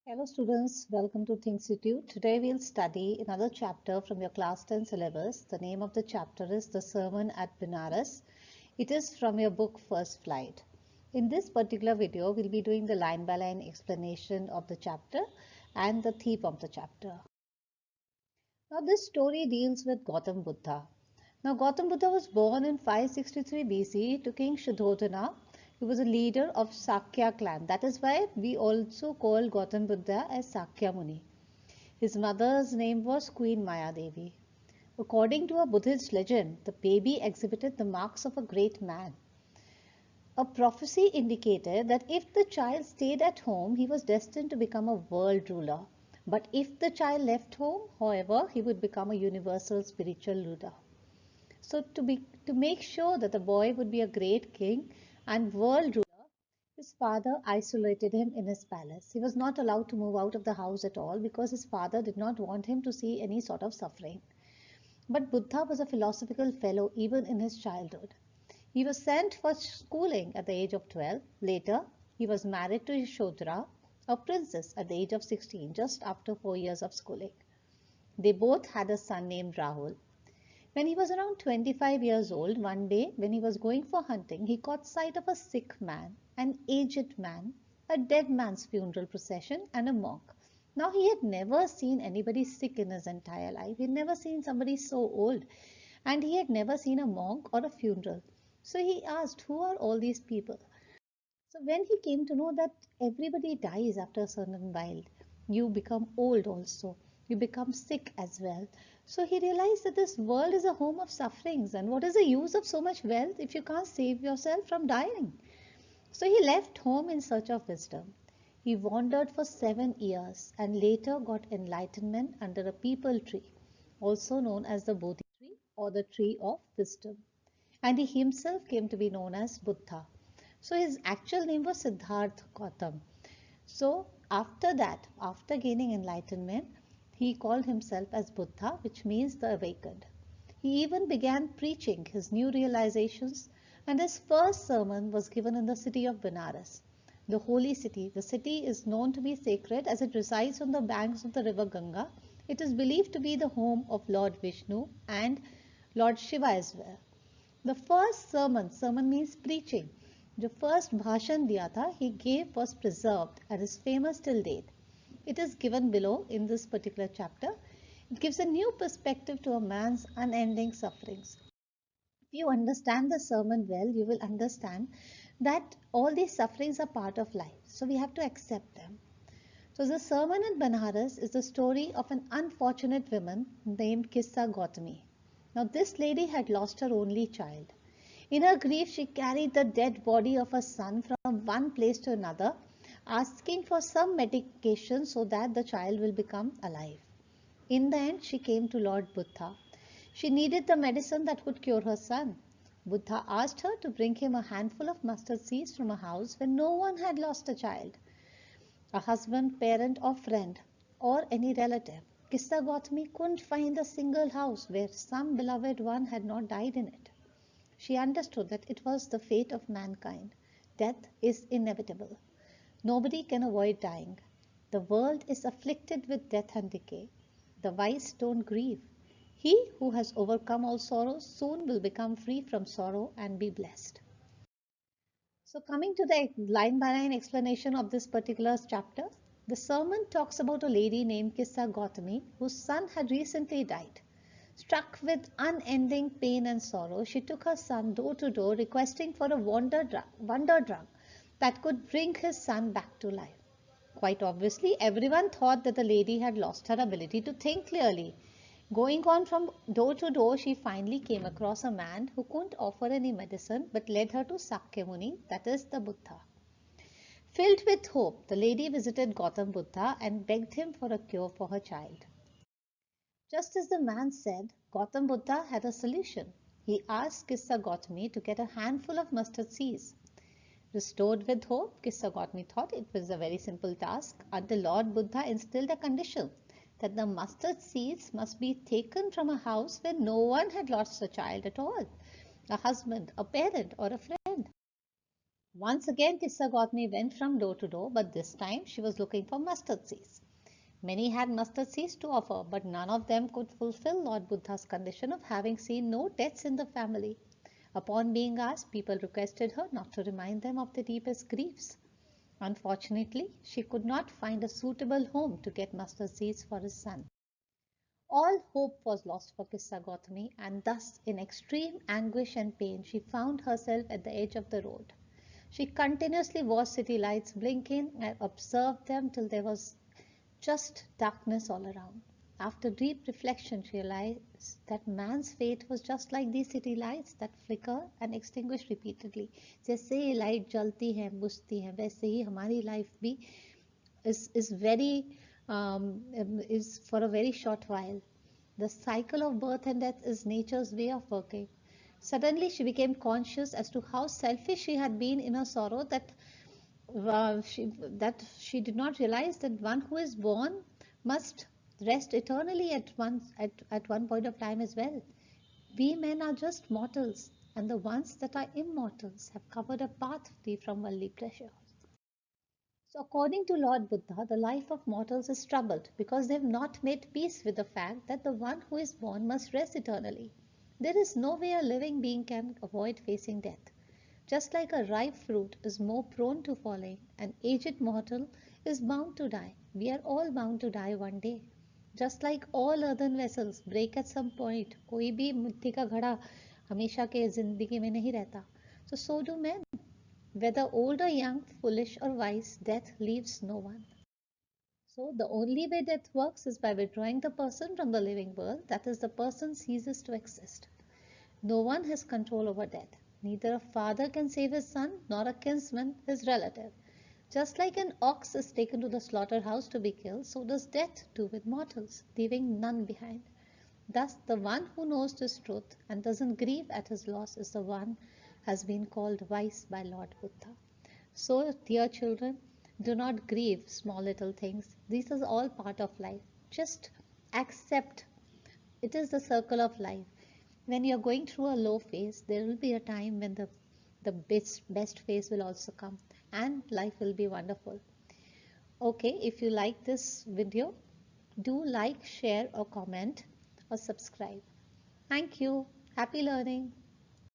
Hello students, welcome to Thinkstitute. Today we'll study another chapter from your class 10 syllabus. The name of the chapter is The Sermon at Benares. It is from your book First Flight. In this particular video, we'll be doing the line by line explanation of the chapter and the theme of the chapter. Now this story deals with Gautam Buddha. Now Gautam Buddha was born in 563 BC to King Shuddhodana. He was a leader of Sakya clan. That is why we also call Gautam Buddha as Sakya Muni. His mother's name was Queen Maya Devi. According to a Buddhist legend, the baby exhibited the marks of a great man. A prophecy indicated that if the child stayed at home, he was destined to become a world ruler. But if the child left home, however, he would become a universal spiritual ruler. So to make sure that the boy would be a great king and world ruler, his father isolated him in his palace. He was not allowed to move out of the house at all because his father did not want him to see any sort of suffering. But Buddha was a philosophical fellow even in his childhood. He was sent for schooling at the age of 12. Later, he was married to Yashodhara, a princess, at the age of 16, just after 4 years of schooling. They both had a son named Rahul. When he was around 25 years old, one day when he was going for hunting, he caught sight of a sick man, an aged man, a dead man's funeral procession, and a monk. Now he had never seen anybody sick in his entire life. He had never seen somebody so old, and he had never seen a monk or a funeral. So he asked, who are all these people? So when he came to know that everybody dies after a certain while, you become old also, you become sick as well. So he realized that this world is a home of sufferings, and what is the use of so much wealth if you can't save yourself from dying? So he left home in search of wisdom. He wandered for 7 years and later got enlightenment under a peepal tree, also known as the Bodhi tree or the tree of wisdom. And he himself came to be known as Buddha. So his actual name was Siddhartha Gautam. So after that, after gaining enlightenment, he called himself as Buddha, which means the awakened. He even began preaching his new realizations, and his first sermon was given in the city of Benares, the holy city. The city is known to be sacred as it resides on the banks of the river Ganga. It is believed to be the home of Lord Vishnu and Lord Shiva as well. The first sermon means preaching, जो first भाषण दिया था he gave was preserved and is famous till date. It is given below in this particular chapter. It gives a new perspective to a man's unending sufferings. If you understand the sermon well, you will understand that all these sufferings are part of life. So we have to accept them. So the sermon at Benares is the story of an unfortunate woman named Kissa Gautami. Now this lady had lost her only child. In her grief, she carried the dead body of her son from one place to another, asking for some medication so that the child will become alive. In the end, she came to Lord Buddha. She needed the medicine that would cure her son. Buddha asked her to bring him a handful of mustard seeds from a house where no one had lost a child, a husband, parent, or friend, or any relative. Kissa Gautami couldn't find a single house where some beloved one had not died in it. She understood that it was the fate of mankind. Death is inevitable. Nobody can avoid dying. The world is afflicted with death and decay. The wise don't grieve. He who has overcome all sorrows soon will become free from sorrow and be blessed. So coming to the line by line explanation of this particular chapter, the sermon talks about a lady named Kissa Gautami whose son had recently died. Struck with unending pain and sorrow, she took her son door to door requesting for a wonder drug that could bring his son back to life. Quite obviously, everyone thought that the lady had lost her ability to think clearly. Going on from door to door, she finally came across a man who couldn't offer any medicine but led her to Sakya Muni, that is the Buddha. Filled with hope, the lady visited Gautam Buddha and begged him for a cure for her child. Just as the man said, Gautam Buddha had a solution. He asked Kissa Gautami to get a handful of mustard seeds. Restored with hope, Kissa Gautami thought it was a very simple task until Lord Buddha instilled a condition that the mustard seeds must be taken from a house where no one had lost a child at all, a husband, a parent, or a friend. Once again, Kissa Gautami went from door to door, but this time she was looking for mustard seeds. Many had mustard seeds to offer, but none of them could fulfill Lord Buddha's condition of having seen no deaths in the family. Upon being asked, people requested her not to remind them of the deepest griefs. Unfortunately, she could not find a suitable home to get mustard seeds for his son. All hope was lost for Kissa Gautami, and thus, in extreme anguish and pain, she found herself at the edge of the road. She continuously watched city lights blink in and observed them till there was just darkness all around. After deep reflection, she realized that man's fate was just like these city lights that flicker and extinguish repeatedly. जैसे ये light जलती है बुझती है वैसे ही हमारी life भी is very is for a very short while. The cycle of birth and death is nature's way of working. Suddenly, she became conscious as to how selfish she had been in her sorrow that she did not realize that one who is born must rest eternally at one point of time as well. We men are just mortals, and the ones that are immortals have covered a path free from worldly pleasure. So, according to Lord Buddha, the life of mortals is troubled because they have not made peace with the fact that the one who is born must rest eternally. There is no way a living being can avoid facing death. Just like a ripe fruit is more prone to falling, an aged mortal is bound to die. We are all bound to die one day. Just like all earthen vessels break at some point, कोई भी मिट्टी का घड़ा हमेशा के जिंदगी में नहीं रहता. So do men. Whether old or young, foolish or wise, death leaves no one. So the only way death works is by withdrawing the person from the living world, that is, the person ceases to exist. No one has control over death. Neither a father can save his son, nor a kinsman his relative. Just like an ox is taken to the slaughterhouse to be killed, so does death do with mortals, leaving none behind. Thus, the one who knows this truth and doesn't grieve at his loss is the one has been called wise by Lord Buddha. So, dear children, do not grieve small little things. These are all part of life. Just accept it is the circle of life. When you're going through a low phase, there will be a time when the best phase will also come and life will be wonderful. Okay, if you like this video, do like, share or comment or subscribe. Thank you. Happy learning.